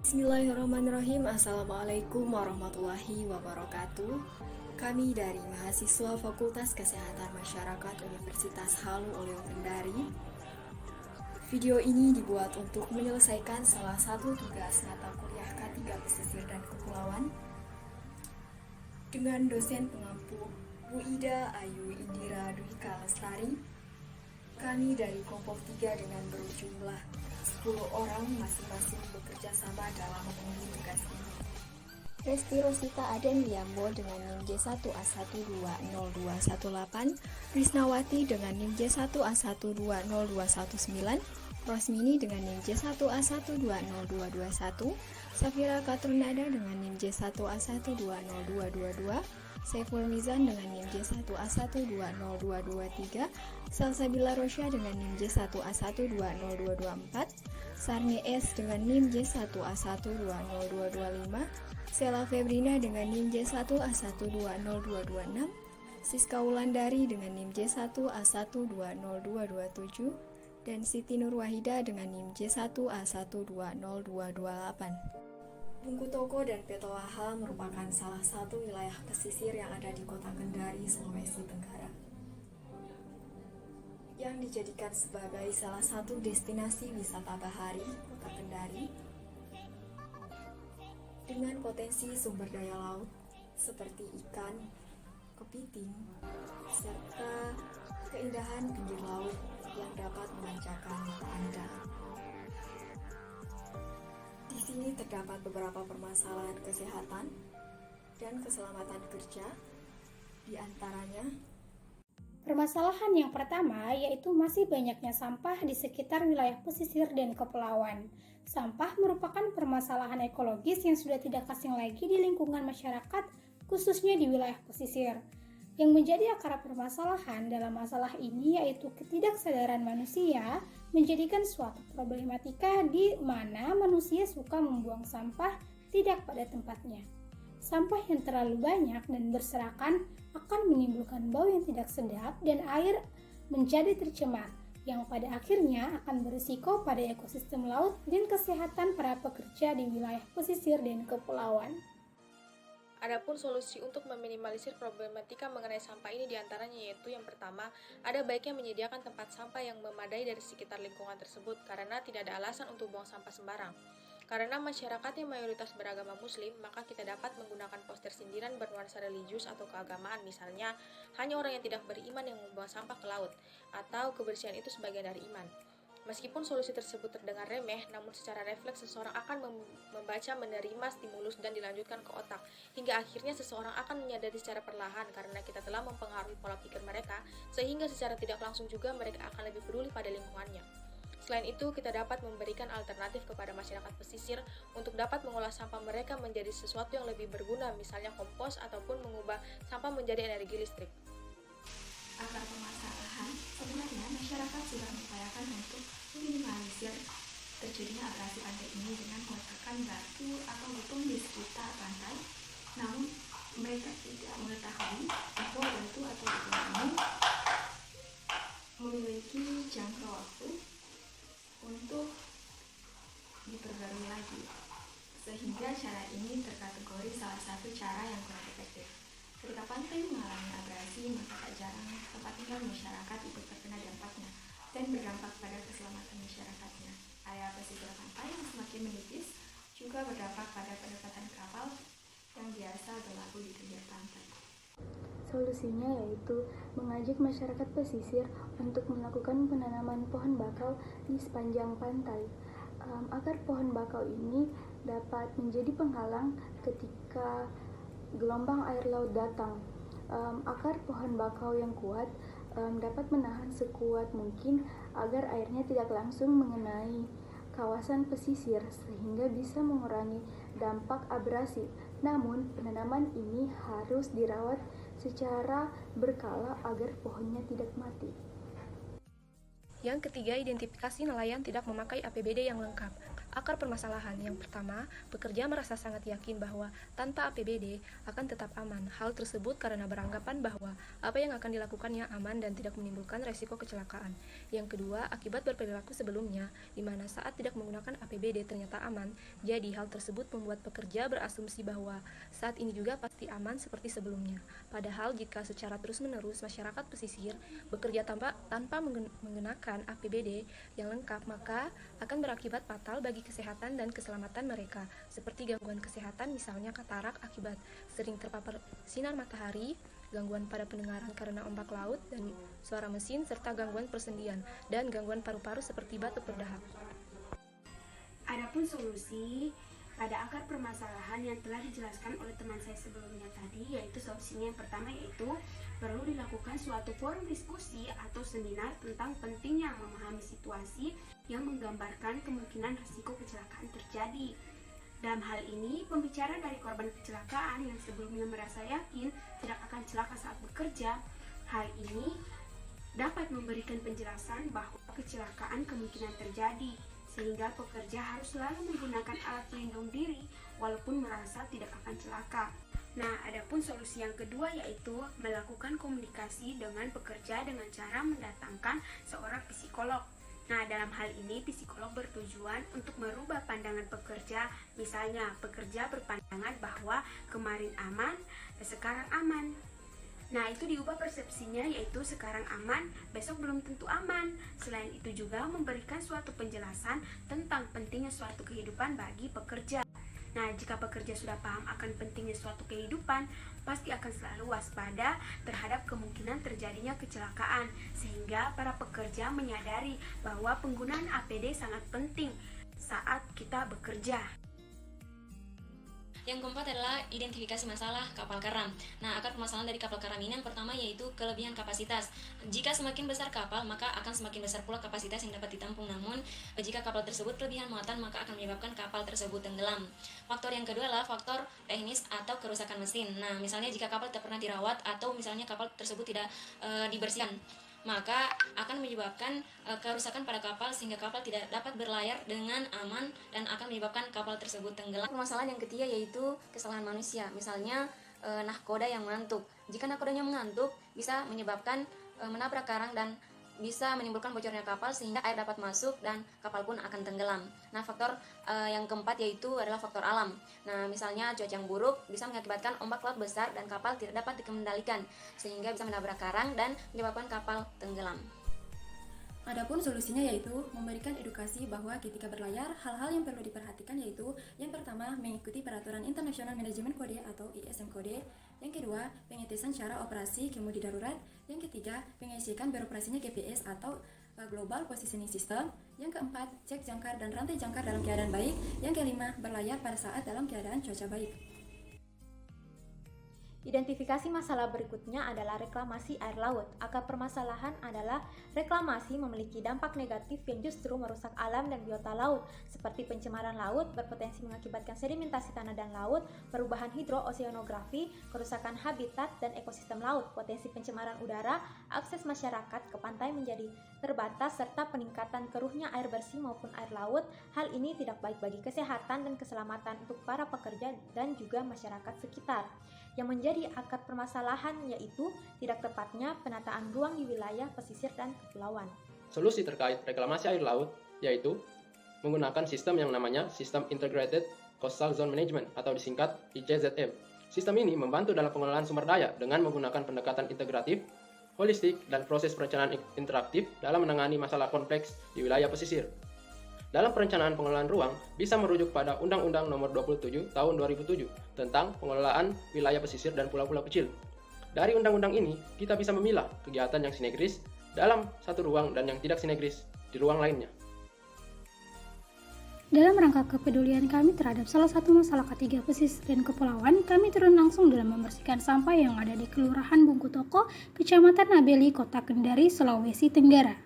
Bismillahirrahmanirrahim. Assalamualaikum warahmatullahi wabarakatuh. Kami dari mahasiswa Fakultas Kesehatan Masyarakat Universitas Halu Oleo Kendari. Video ini dibuat untuk menyelesaikan salah satu tugas mata kuliah K3 Pesisir dan Kepulauan dengan dosen pengampu Bu Ida Ayu Indira Dwika Lestari. Kami dari kelompok 3 dengan berjumlah 10 orang masing-masing bekerja sama dalam memenuhi tugas ini. Resti Rosita Aden Liambo dengan NIM J1A120218, Risnawati dengan NIM J1A120219, Rosmini dengan NIM J1A120221, Safira Katrunada dengan NIM J1A120222, Saiful Mizan dengan NIM J1A120223, Salsabila Rosya dengan NIM J1A120224, Sarni S dengan NIM J1A120225, Sela Febrina dengan NIM J1A120226, Siska Wulandari dengan NIM J1A120227, dan Siti Nurwahida dengan NIM J1A120228. Bungku Toko dan Petoaha merupakan salah satu wilayah pesisir yang ada di Kota Kendari, Sulawesi Tenggara, yang dijadikan sebagai salah satu destinasi wisata bahari Kota Kendari dengan potensi sumber daya laut seperti ikan, kepiting, serta keindahan pinggir laut yang dapat memanjakan mata Anda. Di sini terdapat beberapa permasalahan kesehatan dan keselamatan kerja, di antaranya permasalahan yang pertama yaitu masih banyaknya sampah di sekitar wilayah pesisir dan kepulauan. Sampah merupakan permasalahan ekologis yang sudah tidak asing lagi di lingkungan masyarakat, khususnya di wilayah pesisir. Yang menjadi akar permasalahan dalam masalah ini yaitu ketidaksadaran manusia menjadikan suatu problematika di mana manusia suka membuang sampah tidak pada tempatnya. Sampah yang terlalu banyak dan berserakan akan menimbulkan bau yang tidak sedap dan air menjadi tercemar, yang pada akhirnya akan berisiko pada ekosistem laut dan kesehatan para pekerja di wilayah pesisir dan kepulauan. Adapun solusi untuk meminimalisir problematika mengenai sampah ini diantaranya yaitu yang pertama, ada baiknya menyediakan tempat sampah yang memadai dari sekitar lingkungan tersebut karena tidak ada alasan untuk buang sampah sembarang. Karena masyarakatnya mayoritas beragama muslim, maka kita dapat menggunakan poster sindiran bernuansa religius atau keagamaan, misalnya hanya orang yang tidak beriman yang membuang sampah ke laut, atau kebersihan itu sebagian dari iman. Meskipun solusi tersebut terdengar remeh, namun secara refleks seseorang akan membaca, menerima stimulus dan dilanjutkan ke otak, hingga akhirnya seseorang akan menyadari secara perlahan karena kita telah mempengaruhi pola pikir mereka, sehingga secara tidak langsung juga mereka akan lebih peduli pada lingkungannya. Selain itu, kita dapat memberikan alternatif kepada masyarakat pesisir untuk dapat mengolah sampah mereka menjadi sesuatu yang lebih berguna, misalnya kompos ataupun mengubah sampah menjadi energi listrik. akar permasalahan, sebenarnya masyarakat sudah mengupayakan untuk meminimalisir terjadinya abrasi pantai ini dengan meletakkan batu atau beton di sekitar pantai. Namun, mereka tidak mengetahui bahwa batu atau beton ini memiliki jangka waktu untuk diperbarui lagi, sehingga cara ini terkategori salah satu cara yang kurang efektif. Ketika pantai mengalami abrasi, maka tak jarang tempat tinggal masyarakat ikut terkena dampaknya dan berdampak pada keselamatan masyarakatnya. Area pesisir pantai yang semakin menipis juga berdampak pada pendapatan kapal yang biasa berlaku di pinggir pantai. Solusinya yaitu mengajak masyarakat pesisir untuk melakukan penanaman pohon bakau di sepanjang pantai, agar pohon bakau ini dapat menjadi penghalang ketika gelombang air laut datang. Akar pohon bakau yang kuat dapat menahan sekuat mungkin agar airnya tidak langsung mengenai kawasan pesisir sehingga bisa mengurangi dampak abrasi. Namun, penanaman ini harus dirawat secara berkala agar pohonnya tidak mati. Yang ketiga, identifikasi nelayan tidak memakai APBD yang lengkap. Akar permasalahan yang pertama, pekerja merasa sangat yakin bahwa tanpa APBD akan tetap aman. Hal tersebut karena beranggapan bahwa apa yang akan dilakukannya aman dan tidak menimbulkan resiko kecelakaan. Yang kedua, akibat berperilaku sebelumnya, di mana saat tidak menggunakan APBD ternyata aman, jadi hal tersebut membuat pekerja berasumsi bahwa saat ini juga pasti aman seperti sebelumnya. Padahal jika secara terus-menerus masyarakat pesisir bekerja tanpa menggunakan APBD yang lengkap, maka akan berakibat fatal bagi kesehatan dan keselamatan mereka, seperti gangguan kesehatan misalnya katarak akibat sering terpapar sinar matahari, gangguan pada pendengaran karena ombak laut dan suara mesin, serta gangguan persendian dan gangguan paru-paru seperti batuk berdahak. Adapun solusi pada akar permasalahan yang telah dijelaskan oleh teman saya sebelumnya tadi, yaitu solusinya yang pertama yaitu perlu dilakukan suatu forum diskusi atau seminar tentang pentingnya memahami situasi yang menggambarkan kemungkinan risiko kecelakaan terjadi. Dalam hal ini, pembicara dari korban kecelakaan yang sebelumnya merasa yakin tidak akan celaka saat bekerja, hal ini dapat memberikan penjelasan bahwa kecelakaan kemungkinan terjadi, sehingga pekerja harus selalu menggunakan alat pelindung diri walaupun merasa tidak akan celaka. Nah, adapun solusi yang kedua yaitu melakukan komunikasi dengan pekerja dengan cara mendatangkan seorang psikolog. Nah, dalam hal ini psikolog bertujuan untuk merubah pandangan pekerja. Misalnya, pekerja berpandangan bahwa kemarin aman, sekarang aman. Nah, itu diubah persepsinya yaitu sekarang aman, besok belum tentu aman. Selain itu juga memberikan suatu penjelasan tentang pentingnya suatu kehidupan bagi pekerja. Nah, jika pekerja sudah paham akan pentingnya suatu kehidupan, pasti akan selalu waspada terhadap kemungkinan terjadinya kecelakaan, sehingga para pekerja menyadari bahwa penggunaan APD sangat penting saat kita bekerja. Yang keempat adalah identifikasi masalah kapal karam. Nah, akar permasalahan dari kapal karam ini yang pertama yaitu kelebihan kapasitas. Jika semakin besar kapal, maka akan semakin besar pula kapasitas yang dapat ditampung. Namun, jika kapal tersebut kelebihan muatan, maka akan menyebabkan kapal tersebut tenggelam. Faktor yang kedua adalah faktor teknis atau kerusakan mesin. Nah, misalnya jika kapal tidak pernah dirawat atau misalnya kapal tersebut tidak dibersihkan, maka akan menyebabkan kerusakan pada kapal sehingga kapal tidak dapat berlayar dengan aman dan akan menyebabkan kapal tersebut tenggelam. Permasalahan yang ketiga yaitu kesalahan manusia, misalnya nahkoda yang mengantuk. Jika nahkodanya mengantuk, bisa menyebabkan menabrak karang dan bisa menimbulkan bocornya kapal sehingga air dapat masuk dan kapal pun akan tenggelam. Nah, faktor yang keempat yaitu adalah faktor alam. Nah, misalnya cuaca yang buruk bisa mengakibatkan ombak laut besar dan kapal tidak dapat dikendalikan sehingga bisa menabrak karang dan menyebabkan kapal tenggelam. Adapun solusinya yaitu memberikan edukasi bahwa ketika berlayar, hal-hal yang perlu diperhatikan yaitu yang pertama, mengikuti peraturan internasional manajemen kode atau ISM kode. Yang kedua, pengetesan cara operasi kemudi darurat. Yang ketiga, pengisikan beroperasinya GPS atau Global Positioning System. Yang keempat, cek jangkar dan rantai jangkar dalam keadaan baik. Yang kelima, berlayar pada saat dalam keadaan cuaca baik. Identifikasi masalah berikutnya adalah reklamasi air laut. Akar permasalahan adalah reklamasi memiliki dampak negatif yang justru merusak alam dan biota laut, seperti pencemaran laut, berpotensi mengakibatkan sedimentasi tanah dan laut, perubahan hidrooseanografi, kerusakan habitat dan ekosistem laut, potensi pencemaran udara, akses masyarakat ke pantai menjadi terbatas, serta peningkatan keruhnya air bersih maupun air laut. Hal ini tidak baik bagi kesehatan dan keselamatan untuk para pekerja dan juga masyarakat sekitar. Yang menjadi akar permasalahan yaitu tidak tepatnya penataan ruang di wilayah pesisir dan kepulauan. Solusi terkait reklamasi air laut yaitu menggunakan sistem yang namanya Sistem Integrated Coastal Zone Management atau disingkat ICZM. Sistem ini membantu dalam pengelolaan sumber daya dengan menggunakan pendekatan integratif, holistik, dan proses perencanaan interaktif dalam menangani masalah kompleks di wilayah pesisir. Dalam perencanaan pengelolaan ruang bisa merujuk pada Undang-Undang Nomor 27 Tahun 2007 tentang pengelolaan wilayah pesisir dan pulau-pulau kecil. Dari undang-undang ini, kita bisa memilah kegiatan yang sinergis dalam satu ruang dan yang tidak sinergis di ruang lainnya. Dalam rangka kepedulian kami terhadap salah satu masalah ketiga pesisir dan kepulauan, kami turun langsung dalam membersihkan sampah yang ada di Kelurahan Bungkutoko, Kecamatan Nabeli, Kota Kendari, Sulawesi Tenggara.